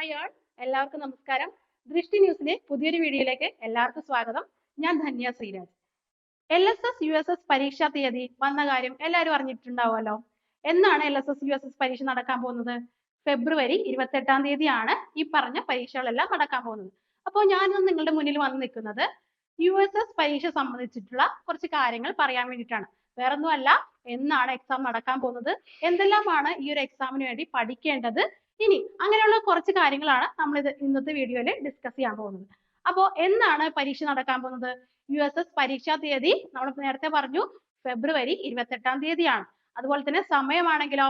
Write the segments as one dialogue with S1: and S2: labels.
S1: Hi all, എല്ലാവർക്കും നമസ്കാരം. ദൃഷ്ടി ന്യൂസിന്റെ പുതിയൊരു വീഡിയോയിലേക്ക് എല്ലാവർക്കും സ്വാഗതം. ഞാൻ ധന്യ ശ്രീരാജ്. LSS USS പരീക്ഷാ തീയതി വന്ന കാര്യം എല്ലാവരും അറിഞ്ഞിട്ടുണ്ടാവുമല്ലോ. എന്നാണ് LSS USS പരീക്ഷ നടക്കാൻ പോകുന്നത്? ഫെബ്രുവരി 28-ാം തീയതിയാണ് ഈ പറഞ്ഞ പരീക്ഷകളെല്ലാം നടക്കാൻ പോകുന്നത്. അപ്പോൾ ഞാൻ നിങ്ങളുടെ മുന്നിൽ വന്ന് നിൽക്കുന്നത് USS പരീക്ഷ സംബന്ധിച്ചിട്ടുള്ള കുറച്ച് കാര്യങ്ങൾ പറയാൻ വേണ്ടിയിട്ടാണ്. വേറൊന്നുമല്ല, എന്നാണ് എക്സാം നടക്കാൻ പോകുന്നത്, എന്തെല്ലാമാണ് ഈ ഒരു എക്സാമിന് വേണ്ടി പഠിക്കേണ്ടത്, ഇനി അങ്ങനെയുള്ള കുറച്ച് കാര്യങ്ങളാണ് നമ്മൾ ഇന്നത്തെ വീഡിയോയിൽ ഡിസ്കസ് ചെയ്യാൻ പോകുന്നത്. അപ്പോൾ എന്നാണ് പരീക്ഷ നടക്കാൻ പോകുന്നത്? USS പരീക്ഷാ തീയതി നമ്മൾ നേരത്തെ പറഞ്ഞു ഫെബ്രുവരി 28-ാം തീയതിയാണ്. അതുപോലെ തന്നെ സമയമാണെങ്കിലോ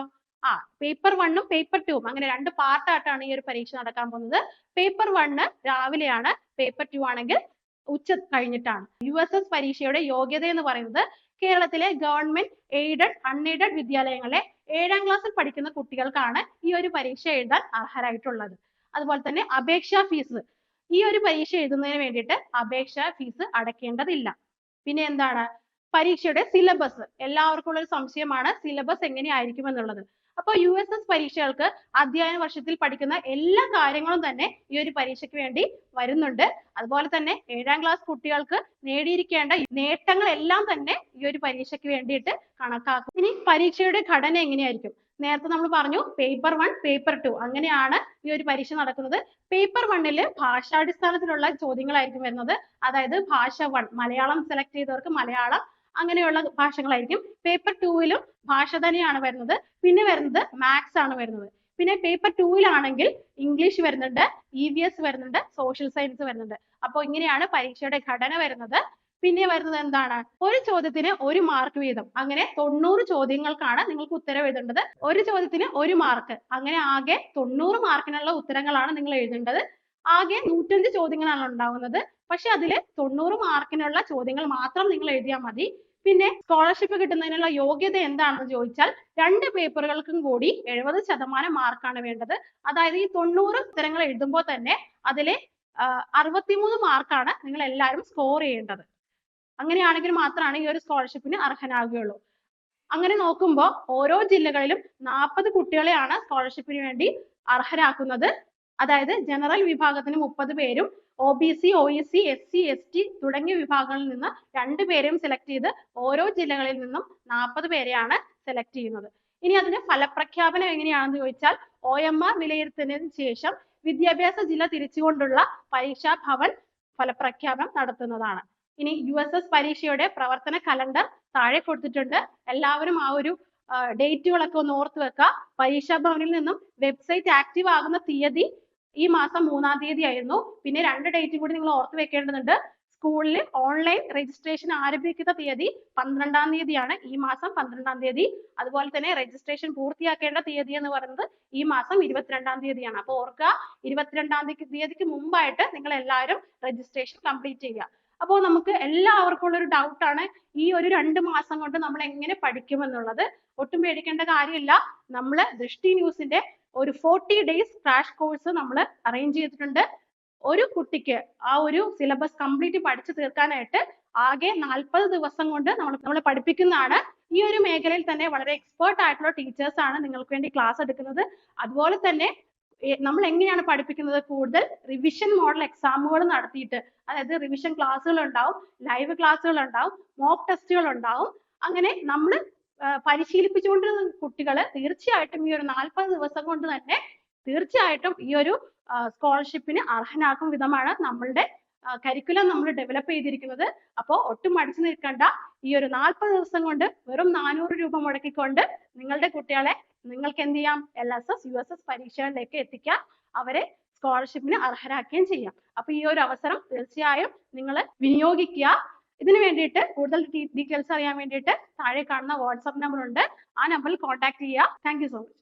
S1: പേപ്പർ 1ഉം പേപ്പർ 2ഉം അങ്ങനെ രണ്ട് പാർട്ടായിട്ടാണ് ഈ ഒരു പരീക്ഷ നടക്കാൻ പോകുന്നത്. പേപ്പർ 1 രാവിലെയാണ്, പേപ്പർ 2 ആണെങ്കിൽ ഉച്ച കഴിഞ്ഞിട്ടാണ്. USS പരീക്ഷയുടെ യോഗ്യത എന്ന് പറയുന്നത് കേരളത്തിലെ ഗവൺമെന്റ് എയ്ഡഡ് അൺഎയ്ഡഡ് വിദ്യാലയങ്ങളിലെ 7ാം ക്ലാസ്സിൽ പഠിക്കുന്ന കുട്ടികൾക്കാണ് ഈ ഒരു പരീക്ഷ എഴുതാൻ അർഹരായിട്ടുള്ളത്. അതുപോലെ തന്നെ അപേക്ഷാ ഫീസ്, ഈ ഒരു പരീക്ഷ എഴുതുന്നതിന് വേണ്ടിയിട്ട് അപേക്ഷാ ഫീസ് അടയ്ക്കേണ്ടതില്ല. പിന്നെ എന്താണ്, പരീക്ഷയുടെ സിലബസ്, എല്ലാവർക്കും ഉള്ള ഒരു സംശയമാണ് സിലബസ് എങ്ങനെയായിരിക്കും എന്നുള്ളത്. അപ്പോൾ USS പരീക്ഷകൾക്ക് അധ്യയന വർഷത്തിൽ പഠിക്കുന്ന എല്ലാ കാര്യങ്ങളും തന്നെ ഈ ഒരു പരീക്ഷയ്ക്ക് വേണ്ടി വരുന്നുണ്ട്. അതുപോലെ തന്നെ 7ാം ക്ലാസ് കുട്ടികൾക്ക് നേടിയിരിക്കേണ്ട നേട്ടങ്ങളെല്ലാം തന്നെ ഈ ഒരു പരീക്ഷയ്ക്ക് വേണ്ടിയിട്ട് കണക്കാക്കും. ഇനി പരീക്ഷയുടെ ഘടന എങ്ങനെയായിരിക്കും? നേരത്തെ നമ്മൾ പറഞ്ഞു പേപ്പർ 1 പേപ്പർ 2 അങ്ങനെയാണ് ഈ ഒരു പരീക്ഷ നടക്കുന്നത്. പേപ്പർ 1ൽ ഭാഷാടിസ്ഥാനത്തിലുള്ള ചോദ്യങ്ങളായിരിക്കും വരുന്നത്. അതായത് ഭാഷ 1 മലയാളം സെലക്ട് ചെയ്തവർക്ക് മലയാളം, അങ്ങനെയുള്ള ഭാഷകളായിരിക്കും. പേപ്പർ 2ലും ഭാഷ തന്നെയാണ് വരുന്നത്. പിന്നെ വരുന്നത് മാത്സ് ആണ് വരുന്നത്. പിന്നെ പേപ്പർ 2ലാണെങ്കിൽ ഇംഗ്ലീഷ് വരുന്നുണ്ട്, EVS വരുന്നുണ്ട്, സോഷ്യൽ സയൻസ് വരുന്നുണ്ട്. അപ്പോൾ ഇങ്ങനെയാണ് പരീക്ഷയുടെ ഘടന വരുന്നത്. പിന്നെ വരുന്നത് എന്താണ്, ഒരു ചോദ്യത്തിന് 1 മാർക്ക് വീതം, അങ്ങനെ 90 ചോദ്യങ്ങൾക്കാണ് നിങ്ങൾക്ക് ഉത്തരം എഴുതേണ്ടത്. ഒരു ചോദ്യത്തിന് 1 മാർക്ക്, അങ്ങനെ ആകെ 90 മാർക്കിനുള്ള ഉത്തരങ്ങളാണ് നിങ്ങൾ എഴുതേണ്ടത്. ആകെ 105 ചോദ്യങ്ങളാണ് ഉണ്ടാവുന്നത്. പക്ഷെ അതിൽ 90 മാർക്കിനുള്ള ചോദ്യങ്ങൾ മാത്രം നിങ്ങൾ എഴുതിയാൽ മതി. പിന്നെ സ്കോളർഷിപ്പ് കിട്ടുന്നതിനുള്ള യോഗ്യത എന്താണെന്ന് ചോദിച്ചാൽ 2 പേപ്പറുകൾക്കും കൂടി 70% മാർക്കാണ് വേണ്ടത്. അതായത് ഈ 90 ഉത്തരങ്ങൾ എഴുതുമ്പോൾ തന്നെ അതിലെ 63 മാർക്കാണ് നിങ്ങൾ എല്ലാവരും സ്കോർ ചെയ്യേണ്ടത്. അങ്ങനെയാണെങ്കിൽ മാത്രമാണ് ഈ ഒരു സ്കോളർഷിപ്പിന് അർഹനാകുകയുള്ളൂ. അങ്ങനെ നോക്കുമ്പോൾ ഓരോ ജില്ലകളിലും 40 കുട്ടികളെയാണ് സ്കോളർഷിപ്പിന് വേണ്ടി അർഹരാക്കുന്നത്. അതായത് ജനറൽ വിഭാഗത്തിന് 30 പേരും OBC, OEC, SC, ST തുടങ്ങിയ വിഭാഗങ്ങളിൽ നിന്ന് 2 പേരെയും സെലക്ട് ചെയ്ത് ഓരോ ജില്ലകളിൽ നിന്നും 40 പേരെയാണ് സെലക്ട് ചെയ്യുന്നത്. ഇനി അതിന് ഫലപ്രഖ്യാപനം എങ്ങനെയാണെന്ന് ചോദിച്ചാൽ OMR വിലയിരുത്തുന്നതിന് ശേഷം വിദ്യാഭ്യാസ ജില്ല തിരിച്ചുകൊണ്ടുള്ള പരീക്ഷാ ഭവൻ ഫലപ്രഖ്യാപനം നടത്തുന്നതാണ്. ഇനി USS പരീക്ഷയുടെ പ്രവർത്തന കലണ്ടർ താഴെ കൊടുത്തിട്ടുണ്ട്. എല്ലാവരും ആ ഒരു ഡേറ്റുകളൊക്കെ ഒന്ന് ഓർത്ത് വെക്കുക. പരീക്ഷാ ഭവനിൽ നിന്നും വെബ്സൈറ്റ് ആക്റ്റീവ് ആകുന്ന തീയതി ഈ മാസം 3-ാം തീയതി ആയിരുന്നു. പിന്നെ 2 ഡേറ്റും കൂടി നിങ്ങൾ ഓർത്ത് വെക്കേണ്ടതുണ്ട്. സ്കൂളിൽ ഓൺലൈൻ രജിസ്ട്രേഷൻ ആരംഭിക്കുന്ന തീയതി 12-ാം തീയതിയാണ്, ഈ മാസം 12-ാം തീയതി. അതുപോലെ തന്നെ രജിസ്ട്രേഷൻ പൂർത്തിയാക്കേണ്ട തീയതി എന്ന് പറയുന്നത് ഈ മാസം 22-ാം തീയതിയാണ്. അപ്പോൾ ഓർക്കുക, 22-ാം തീയതിക്ക് മുമ്പായിട്ട് നിങ്ങൾ എല്ലാവരും രജിസ്ട്രേഷൻ കംപ്ലീറ്റ് ചെയ്യുക. അപ്പോൾ നമുക്ക് എല്ലാവർക്കും ഉള്ള ഒരു ഡൗട്ട് ആണ്, ഈ ഒരു 2 മാസം കൊണ്ട് നമ്മൾ എങ്ങനെ പഠിക്കും എന്നുള്ളത്. ഒട്ടും പേടിക്കേണ്ട കാര്യമില്ല. നമ്മൾ ദൃഷ്ടി ന്യൂസിന്റെ ഒരു 40 days ക്രാഷ് കോഴ്സ് നമ്മൾ അറേഞ്ച് ചെയ്തിട്ടുണ്ട്. ഒരു കുട്ടിക്ക് ആ ഒരു സിലബസ് കംപ്ലീറ്റ് പഠിച്ചു തീർക്കാനായിട്ട് ആകെ 40 ദിവസം കൊണ്ട് നമ്മൾ പഠിപ്പിക്കുന്നതാണ്. ഈ ഒരു മേഖലയിൽ തന്നെ വളരെ എക്സ്പേർട്ട് ആയിട്ടുള്ള ടീച്ചേഴ്സ് ആണ് നിങ്ങൾക്ക് വേണ്ടി ക്ലാസ് എടുക്കുന്നത്. അതുപോലെ തന്നെ നമ്മൾ എങ്ങനെയാണ് പഠിപ്പിക്കുന്നത്, കൂടുതൽ റിവിഷൻ മോഡൽ എക്സാമുകൾ നടത്തിയിട്ട്, അതായത് റിവിഷൻ ക്ലാസ്സുകൾ ഉണ്ടാവും, ലൈവ് ക്ലാസ്സുകൾ ഉണ്ടാവും, മോക്ക് ടെസ്റ്റുകൾ ഉണ്ടാവും. അങ്ങനെ നമ്മൾ പരിശീലിപ്പിച്ചുകൊണ്ടിരുന്ന കുട്ടികളെ തീർച്ചയായിട്ടും ഈ ഒരു 40 ദിവസം കൊണ്ട് തന്നെ തീർച്ചയായിട്ടും ഈ ഒരു സ്കോളർഷിപ്പിന് അർഹനാക്കും വിധമാണ് നമ്മളുടെ കരിക്കുലം നമ്മൾ ഡെവലപ്പ് ചെയ്തിരിക്കുന്നത്. അപ്പോൾ ഒട്ടും മടിച്ചു നിൽക്കണ്ട. ഈ ഒരു 40 ദിവസം കൊണ്ട് വെറും 400 രൂപ മുടക്കിക്കൊണ്ട് നിങ്ങളുടെ കുട്ടികളെ നിങ്ങൾക്ക് എന്ത് ചെയ്യാം, LSS USS പരീക്ഷകളിലേക്ക് എത്തിക്കാം, അവരെ സ്കോളർഷിപ്പിന് അർഹരാക്കുകയും ചെയ്യാം. അപ്പോൾ ഈ ഒരു അവസരം തീർച്ചയായും നിങ്ങൾ വിനിയോഗിക്കുക. ഇതിന് വേണ്ടിയിട്ട് കൂടുതൽ ഡീറ്റെയിൽസ് അറിയാൻ വേണ്ടിയിട്ട് താഴെ കാണുന്ന വാട്സ്ആപ്പ് നമ്പർ ഉണ്ട്, ആ നമ്പറിൽ കോൺടാക്ട് ചെയ്യുക. Thank you so much.